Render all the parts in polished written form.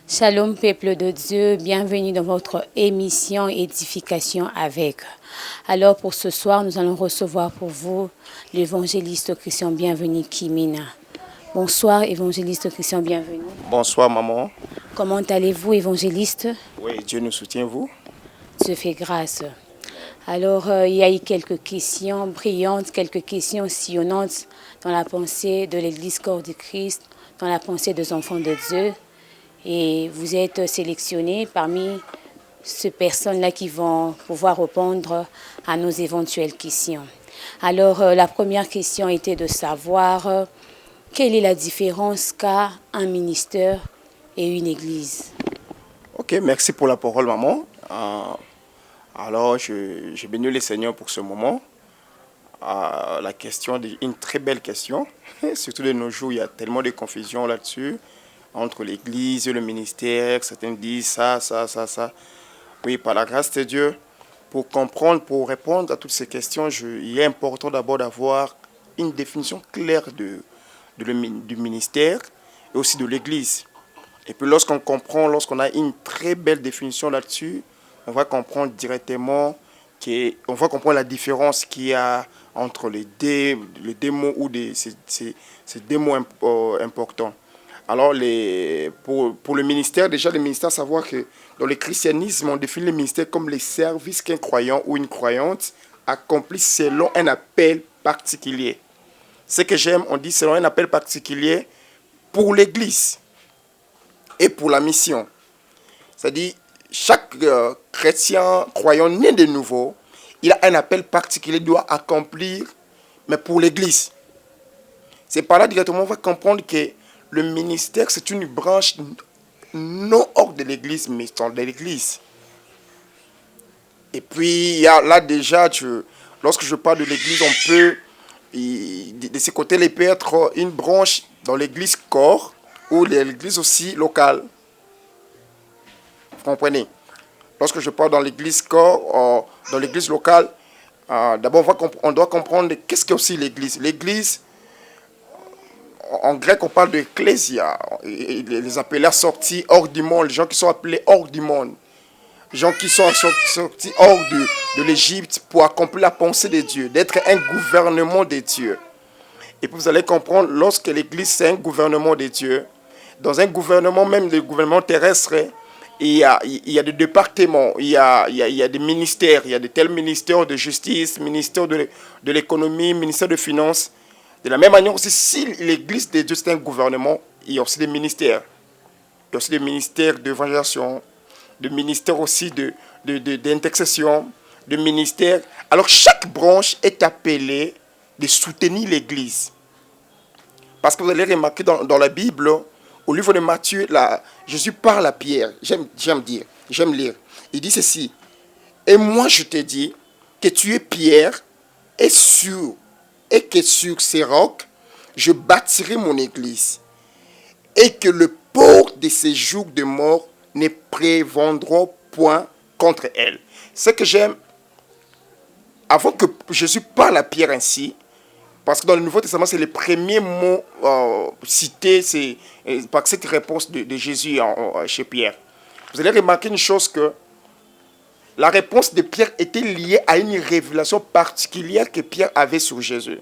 Shalom peuple de Dieu, bienvenue dans votre émission Édification avec. Alors pour ce soir, nous allons recevoir pour vous l'évangéliste Christian Bienvenu Kimina. Bonsoir évangéliste Christian Bienvenu. Bonsoir maman. Comment allez-vous évangéliste? Oui, Dieu nous soutient, vous? Dieu fait grâce. Alors il y a eu quelques questions brillantes, quelques questions sillonnantes dans la pensée de l'Église Corps du Christ, dans la pensée des enfants de Dieu. Et vous êtes sélectionnés parmi ces personnes-là qui vont pouvoir répondre à nos éventuelles questions. Alors, la première question était de savoir quelle est la différence qu'a un ministère et une église. Ok, merci pour la parole, maman. Alors, je bénis le Seigneur pour ce moment. La question est une très belle question. Surtout de nos jours, il y a tellement de confusion là-dessus. Entre l'église et le ministère, certains disent ça. Oui, par la grâce de Dieu, pour comprendre, pour répondre à toutes ces questions, il est important d'abord d'avoir une définition claire du ministère et aussi de l'église. Et puis lorsqu'on comprend, lorsqu'on a une très belle définition là-dessus, on va comprendre directement, on va comprendre la différence qu'il y a entre les deux mots ou ces deux mots importants. Alors, pour le ministère, déjà, le ministère, savoir que dans le christianisme, on définit le ministère comme les services qu'un croyant ou une croyante accomplit selon un appel particulier. Ce que j'aime, on dit selon un appel particulier pour l'Église et pour la mission. C'est-à-dire, chaque chrétien, croyant né de nouveau, il a un appel particulier qu'il doit accomplir, mais pour l'Église. C'est par là directement on va comprendre que le ministère, c'est une branche non hors de l'Église, mais dans l'Église. Et puis, là déjà, lorsque je parle de l'Église, on peut, de ce côté, il peut être une branche dans l'Église corps ou l'Église aussi locale. Vous comprenez? Lorsque je parle dans l'Église corps, dans l'Église locale, d'abord, on doit comprendre qu'est-ce qu'est aussi l'Église. L'Église, en grec, on parle d'ecclésia. Les appelés sortis hors du monde, les gens qui sont appelés hors du monde. Les gens qui sont sortis hors de l'Égypte pour accomplir la pensée de Dieu, d'être un gouvernement de Dieu. Et puis vous allez comprendre, lorsque l'Église, c'est un gouvernement de Dieu, dans un gouvernement, même le gouvernement terrestre, il y a des départements, il y a des ministères, il y a de tels ministères de justice, ministère de l'économie, ministère de finances. De la même manière aussi, si l'Église de Dieu c'est un gouvernement, il y a aussi des ministères. Il y a aussi des ministères d'évangélisation, des ministères aussi d'intercession, des ministères. Alors chaque branche est appelée de soutenir l'Église. Parce que vous allez remarquer dans la Bible, au livre de Matthieu, Jésus parle à Pierre. J'aime lire. Il dit ceci. Et moi je te dis que tu es Pierre et que sur ces rocs, je bâtirai mon église. Et que le port de ces jours de mort ne prévendront point contre elle. Ce que j'aime, avant que Jésus parle à Pierre ainsi, parce que dans le Nouveau Testament, c'est le premier mot cité, c'est par cette réponse de Jésus chez Pierre. Vous allez remarquer une chose que la réponse de Pierre était liée à une révélation particulière que Pierre avait sur Jésus.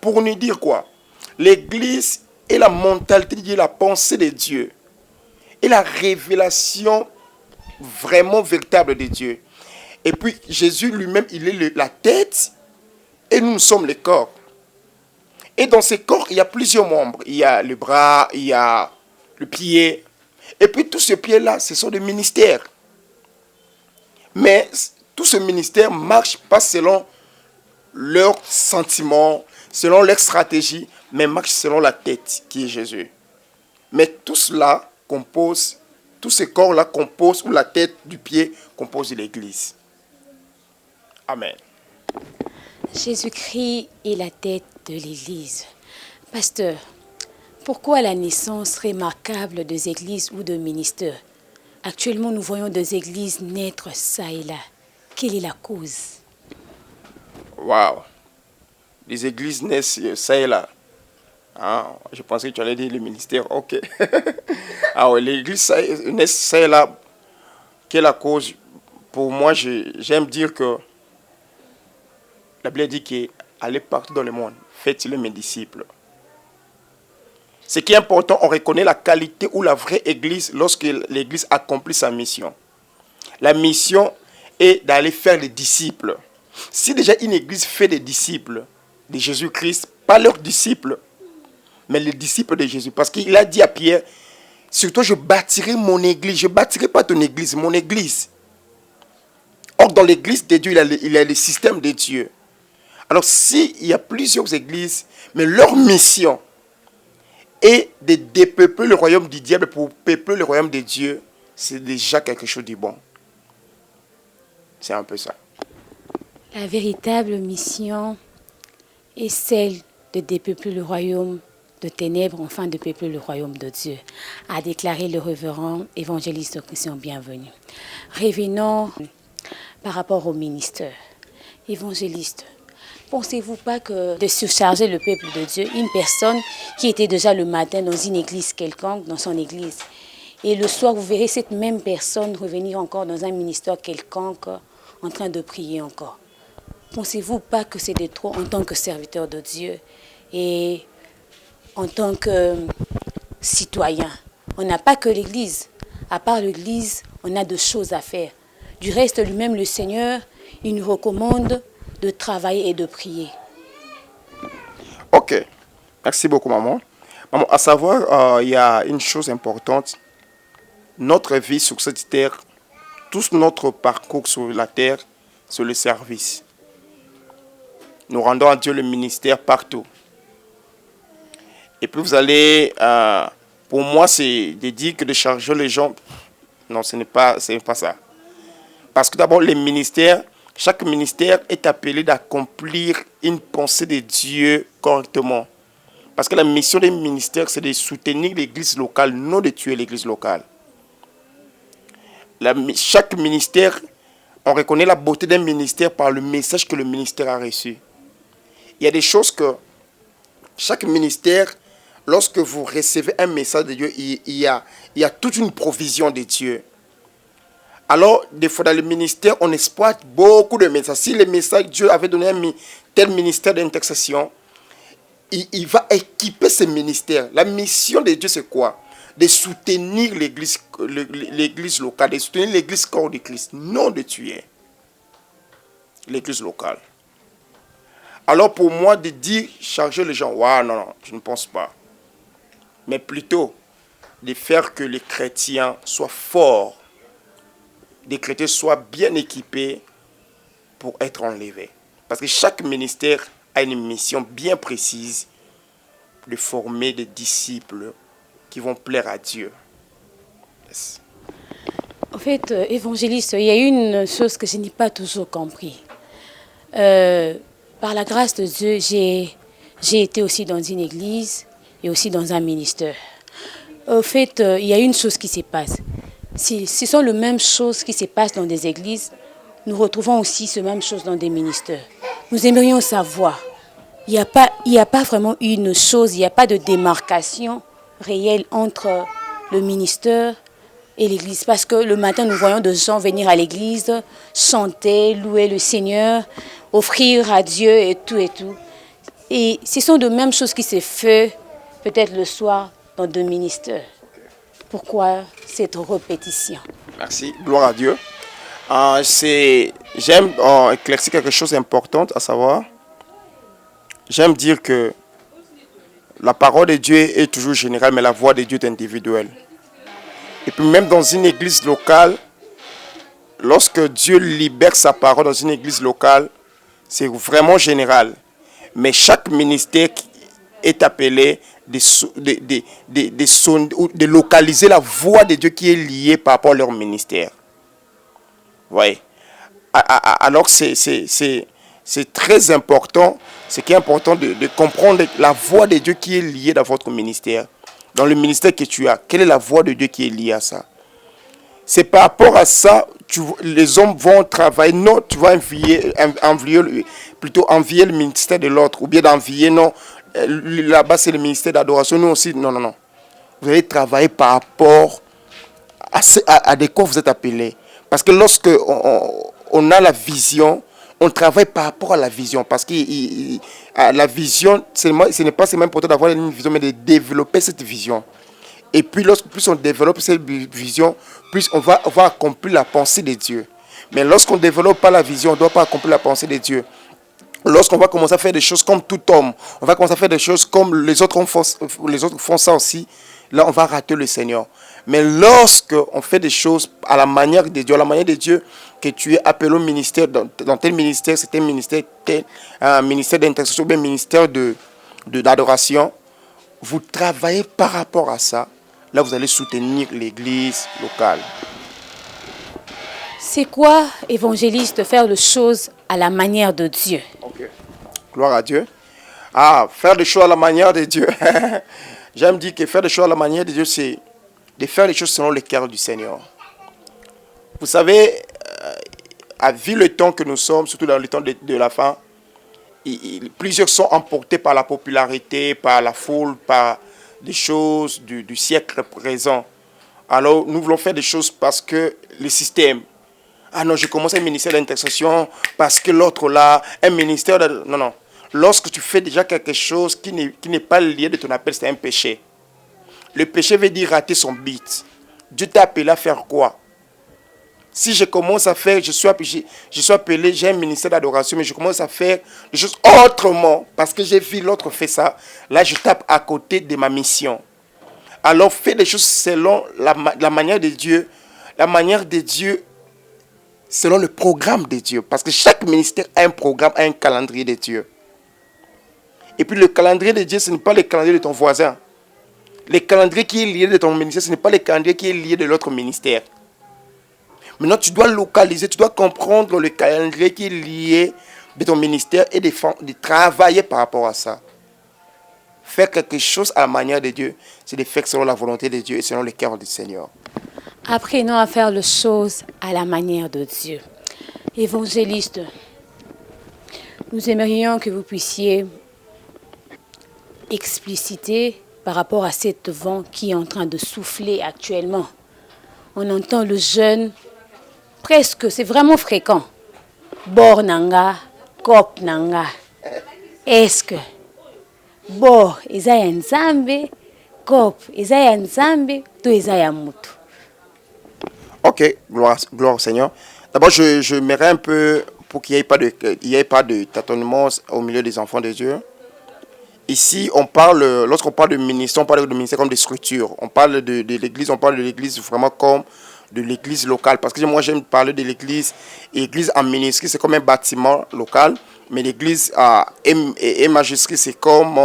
Pour nous dire quoi? L'Église est la mentalité de Dieu, la pensée de Dieu. Et la révélation vraiment véritable de Dieu. Et puis Jésus lui-même, il est la tête et nous sommes le corps. Et dans ce corps, il y a plusieurs membres. Il y a le bras, il y a le pied. Et puis tous ces pieds-là, ce sont des ministères. Mais tout ce ministère ne marche pas selon leurs sentiments, selon leur stratégie, mais marche selon la tête qui est Jésus. Mais tout cela compose, tous ces corps-là composent, ou la tête du pied compose l'Église. Amen. Jésus-Christ est la tête de l'Église. Pasteur, pourquoi la naissance remarquable des églises ou de ministères? Actuellement, nous voyons des églises naître ça et là. Quelle est la cause? Waouh. Les églises naissent ça et là. Ah, je pensais que tu allais dire le ministère. Ok. Ah ouais, l'église naissent ça et là. Quelle est la cause? Pour moi, j'aime dire que la Bible dit qu'aller partout dans le monde, faites-le mes disciples. Ce qui est important, on reconnaît la qualité ou la vraie église lorsque l'église accomplit sa mission. La mission est d'aller faire des disciples. Si déjà une église fait des disciples de Jésus-Christ, pas leurs disciples, mais les disciples de Jésus. Parce qu'il a dit à Pierre, sur toi je bâtirai mon église. Je ne bâtirai pas ton église, mon église. Or, dans l'église de Dieu, il y a le système de Dieu. Alors, s'il y a plusieurs églises, mais leur mission est de dépeupler le royaume du diable pour peupler le royaume de Dieu, c'est déjà quelque chose de bon. C'est un peu ça. La véritable mission est celle de dépeupler le royaume de ténèbres, enfin de peupler le royaume de Dieu, a déclaré le révérend évangéliste Christian Bienvenu. Revenons par rapport au ministère. Évangéliste, pensez-vous pas que de surcharger le peuple de Dieu, une personne qui était déjà le matin dans une église quelconque, dans son église, et le soir vous verrez cette même personne revenir encore dans un ministère quelconque en train de prier encore. Pensez-vous pas que c'est de trop en tant que serviteur de Dieu et en tant que citoyen? On n'a pas que l'église. À part l'église, on a de choses à faire. Du reste, lui-même, le Seigneur, il nous recommande de travailler et de prier. Ok. Merci beaucoup, maman. Maman, à savoir, il y a une chose importante. Notre vie sur cette terre, tout notre parcours sur la terre, c'est le service. Nous rendons à Dieu le ministère partout. Et puis vous allez, pour moi, c'est de dire que de charger les gens. Non, ce n'est pas ça. Parce que d'abord, les ministères, chaque ministère est appelé d'accomplir une pensée de Dieu correctement. Parce que la mission des ministères, c'est de soutenir l'église locale, non de tuer l'église locale. Chaque ministère, on reconnaît la beauté d'un ministère par le message que le ministère a reçu. Il y a des choses que chaque ministère, lorsque vous recevez un message de Dieu, il y a toute une provision de Dieu. Alors, des fois dans le ministère, on exploite beaucoup de messages. Si le message, Dieu avait donné un tel ministère d'intercession, il va équiper ce ministère. La mission de Dieu, c'est quoi? De soutenir l'église locale, de soutenir l'église corps de Christ, non de tuer l'église locale. Alors pour moi, de dire, charger les gens, non, je ne pense pas. Mais plutôt, de faire que les chrétiens soient forts, les chrétiens soient bien équipés pour être enlevés. Parce que chaque ministère a une mission bien précise de former des disciples qui vont plaire à Dieu. Yes. En fait, évangéliste, il y a une chose que je n'ai pas toujours compris. Par la grâce de Dieu, j'ai été aussi dans une église et aussi dans un ministère. En fait, il y a une chose qui se passe. Ce sont les mêmes choses qui se passent dans des églises. Nous retrouvons aussi ces mêmes choses dans des ministères. Nous aimerions savoir. Il n'y a pas vraiment une chose, il n'y a pas de démarcation réelle entre le ministère et l'église. Parce que le matin, nous voyons des gens venir à l'église, chanter, louer le Seigneur, offrir à Dieu et tout et tout. Et ce sont de mêmes choses qui se font peut-être le soir dans deux ministères. Pourquoi cette répétition? Merci, gloire à Dieu. J'aime éclaircir quelque chose d'important à savoir. J'aime dire que la parole de Dieu est toujours générale, mais la voix de Dieu est individuelle. Et puis même dans une église locale, lorsque Dieu libère sa parole dans une église locale, c'est vraiment général. Mais chaque ministère est appelé de localiser la voix de Dieu qui est liée par rapport à leur ministère. Vous voyez? Alors c'est très important. Ce qui est important de comprendre la voix de Dieu qui est liée dans votre ministère. Dans le ministère que tu as, quelle est la voix de Dieu qui est liée à ça? C'est par rapport à ça, les hommes vont travailler, non, tu vas plutôt envier le ministère de l'autre, ou bien d'envier, non, là-bas c'est le ministère d'adoration, nous aussi, non, non, non. Vous allez travailler par rapport à de quoi vous êtes appelé. Parce que lorsque on a la vision, on travaille par rapport à la vision. Parce que la vision, ce n'est pas seulement important d'avoir une vision, mais de développer cette vision. Et puis, plus on développe cette vision, plus on va accomplir la pensée de Dieu. Mais lorsqu'on ne développe pas la vision, on ne doit pas accomplir la pensée de Dieu. Lorsqu'on va commencer à faire des choses comme tout homme, on va commencer à faire des choses comme les autres font ça aussi, là, on va rater le Seigneur. Mais lorsqu'on fait des choses à la manière de Dieu, à la manière de Dieu, que tu es appelé au ministère, dans tel ministère, c'est un ministère, ministère d'intercession, bien ministère d'adoration, vous travaillez par rapport à ça. Là, vous allez soutenir l'église locale. C'est quoi, évangéliste, faire les choses à la manière de Dieu? Ok. Gloire à Dieu. Ah, faire des choses à la manière de Dieu. J'aime dire que faire des choses à la manière de Dieu, c'est de faire les choses selon le cœur du Seigneur. Vous savez, vu le temps que nous sommes, surtout dans le temps de la fin, plusieurs sont emportés par la popularité, par la foule, par des choses du siècle présent. Alors, nous voulons faire des choses parce que le système... Ah non, je commence un ministère d'intercession parce que l'autre là, un ministère... Non, non. Lorsque tu fais déjà quelque chose qui n'est pas lié de ton appel, c'est un péché. Le péché veut dire rater son but. Dieu t'a appelé à faire quoi? Si je commence à faire, je suis appelé, j'ai un ministère d'adoration, mais je commence à faire des choses autrement, parce que j'ai vu l'autre faire ça, là je tape à côté de ma mission. Alors fais des choses selon la manière de Dieu, selon le programme de Dieu, parce que chaque ministère a un programme, a un calendrier de Dieu. Et puis le calendrier de Dieu, ce n'est pas le calendrier de ton voisin. Le calendrier qui est lié de ton ministère, ce n'est pas le calendrier qui est lié de l'autre ministère. Maintenant, tu dois localiser, tu dois comprendre le calendrier qui est lié de ton ministère et de travailler par rapport à ça. Faire quelque chose à la manière de Dieu, c'est de faire selon la volonté de Dieu et selon le cœur du Seigneur. Apprenons à faire les choses à la manière de Dieu. Évangéliste, nous aimerions que vous puissiez expliciter par rapport à cet vent qui est en train de souffler actuellement. On entend le jeune, presque, c'est vraiment fréquent. Bor nanga, kop nanga. Est-ce que bor eza ya nzambe, kop eza ya nzambe, to eza ya mutu? Ok, gloire au Seigneur. D'abord, je m'irai un peu pour qu'il n'y ait pas de tâtonnement au milieu des enfants de Dieu. Ici, lorsqu'on parle de ministère, on parle de ministère comme des structures. On parle de l'église, on parle de l'église vraiment comme de l'église locale. Parce que moi, j'aime parler de l'église. L'église en minuscule, c'est comme un bâtiment local. Mais l'église en majuscule, c'est comme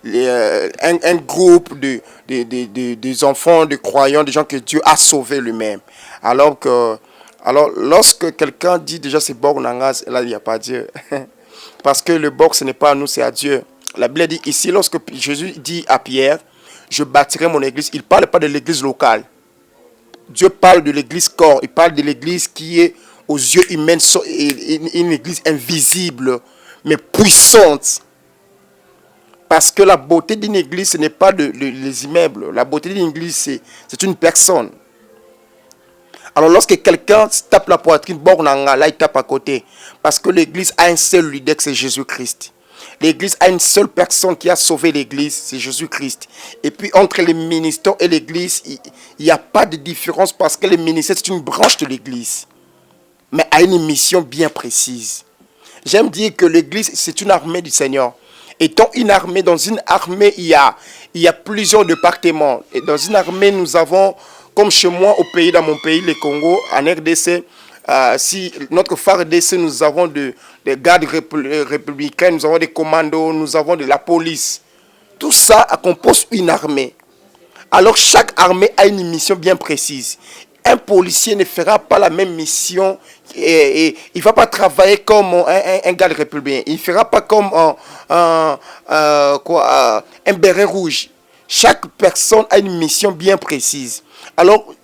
un groupe des enfants, de croyants, des gens que Dieu a sauvés lui-même. Alors, lorsque quelqu'un dit déjà c'est Bor Nangas, là, il n'y a pas Dieu. Parce que le Bor, ce n'est pas à nous, c'est à Dieu. La Bible dit ici, lorsque Jésus dit à Pierre, je bâtirai mon église, il ne parle pas de l'église locale. Dieu parle de l'église corps, il parle de l'église qui est aux yeux humains, une église invisible, mais puissante. Parce que la beauté d'une église, ce n'est pas les immeubles. La beauté d'une église, c'est une personne. Alors lorsque quelqu'un tape la poitrine, Bornanga, là il tape à côté. Parce que l'église a un seul leader, c'est Jésus-Christ. L'église a une seule personne qui a sauvé l'église, c'est Jésus-Christ. Et puis entre les ministères et l'église, il n'y a pas de différence parce que le ministère c'est une branche de l'église. Mais a une mission bien précise. J'aime dire que l'église c'est une armée du Seigneur. Étant une armée, dans une armée il y a plusieurs départements. Et dans une armée nous avons, comme chez moi dans mon pays, le Congo, en RDC, si notre phare RDC, nous avons des gardes républicains, nous avons des commandos, nous avons de la police. Tout ça compose une armée. Alors chaque armée a une mission bien précise. Un policier ne fera pas la même mission et il ne va pas travailler comme un garde républicain. Il ne fera pas comme un béret rouge. Chaque personne a une mission bien précise. Alors,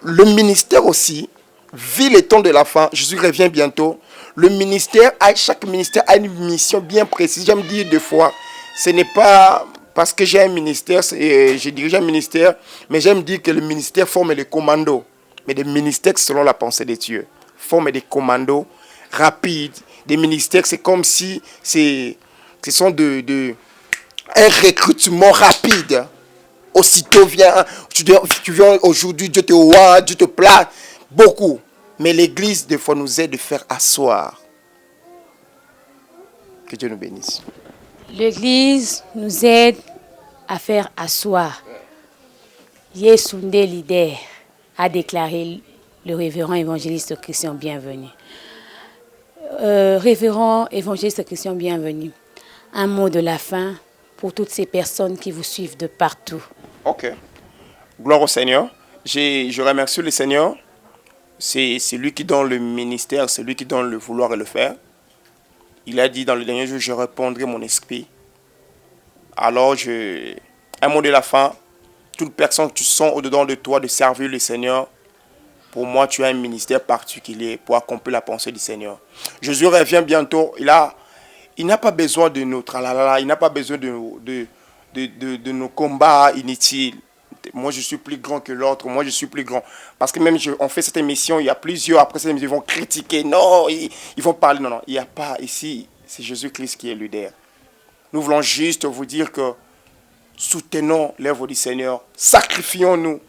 le ministère aussi, vu les temps de la fin, Jésus revient bientôt. Le ministère, chaque ministère a une mission bien précise. J'aime dire deux fois, ce n'est pas parce que j'ai un ministère, je dirige un ministère, mais j'aime dire que le ministère forme des commandos. Mais des ministères selon la pensée de Dieu. Forme des commandos rapides. Des ministères, c'est comme si ce sont un recrutement rapide. Aussitôt tu viens aujourd'hui, Dieu te voit, Dieu te place. Beaucoup. Mais l'Église, des fois, nous aide de faire asseoir. Que Dieu nous bénisse. L'Église nous aide à faire asseoir. Yesunde leader a déclaré le révérend évangéliste Christian Bienvenu. Révérend évangéliste Christian Bienvenu, un mot de la fin pour toutes ces personnes qui vous suivent de partout. Ok. Gloire au Seigneur. Je remercie le Seigneur. C'est lui qui donne le ministère, c'est lui qui donne le vouloir et le faire. Il a dit dans le dernier jour, je répondrai mon esprit. Alors, un mot de la fin. Toute personne que tu sens au-dedans de toi de servir le Seigneur, pour moi, tu as un ministère particulier pour accomplir la pensée du Seigneur. Jésus revient bientôt. Il n'a pas besoin de nos tralala, il n'a pas besoin de nos combats inutiles. Moi, je suis plus grand que l'autre. Moi, je suis plus grand. Parce que même, on fait cette émission, il y a plusieurs. Après cette émission, ils vont critiquer. Non, ils vont parler. Non, non, il n'y a pas ici. C'est Jésus-Christ qui est leader. Nous voulons juste vous dire que soutenons l'œuvre du Seigneur. Sacrifions-nous.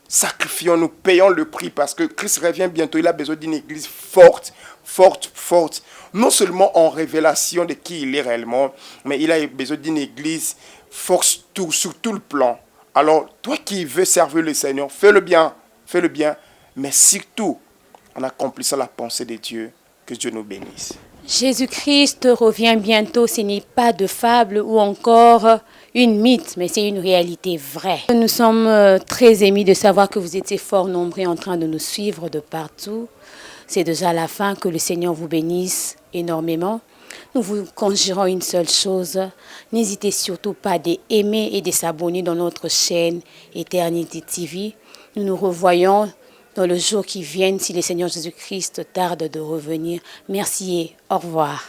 Sacrifions-nous. Payons le prix parce que Christ revient bientôt. Il a besoin d'une église forte, forte, forte. Non seulement en révélation de qui il est réellement, mais il a besoin d'une église forte sur tout le plan. Alors, toi qui veux servir le Seigneur, fais-le bien, mais surtout en accomplissant la pensée de Dieu, que Dieu nous bénisse. Jésus-Christ revient bientôt, ce n'est pas de fable ou encore une mythe, mais c'est une réalité vraie. Nous sommes très émus de savoir que vous étiez fort nombreux en train de nous suivre de partout. C'est déjà la fin, que le Seigneur vous bénisse énormément. Nous vous conjurons une seule chose, n'hésitez surtout pas d'aimer et de s'abonner dans notre chaîne Éternité TV. Nous nous revoyons dans le jour qui vient si le Seigneur Jésus-Christ tarde de revenir. Merci et au revoir.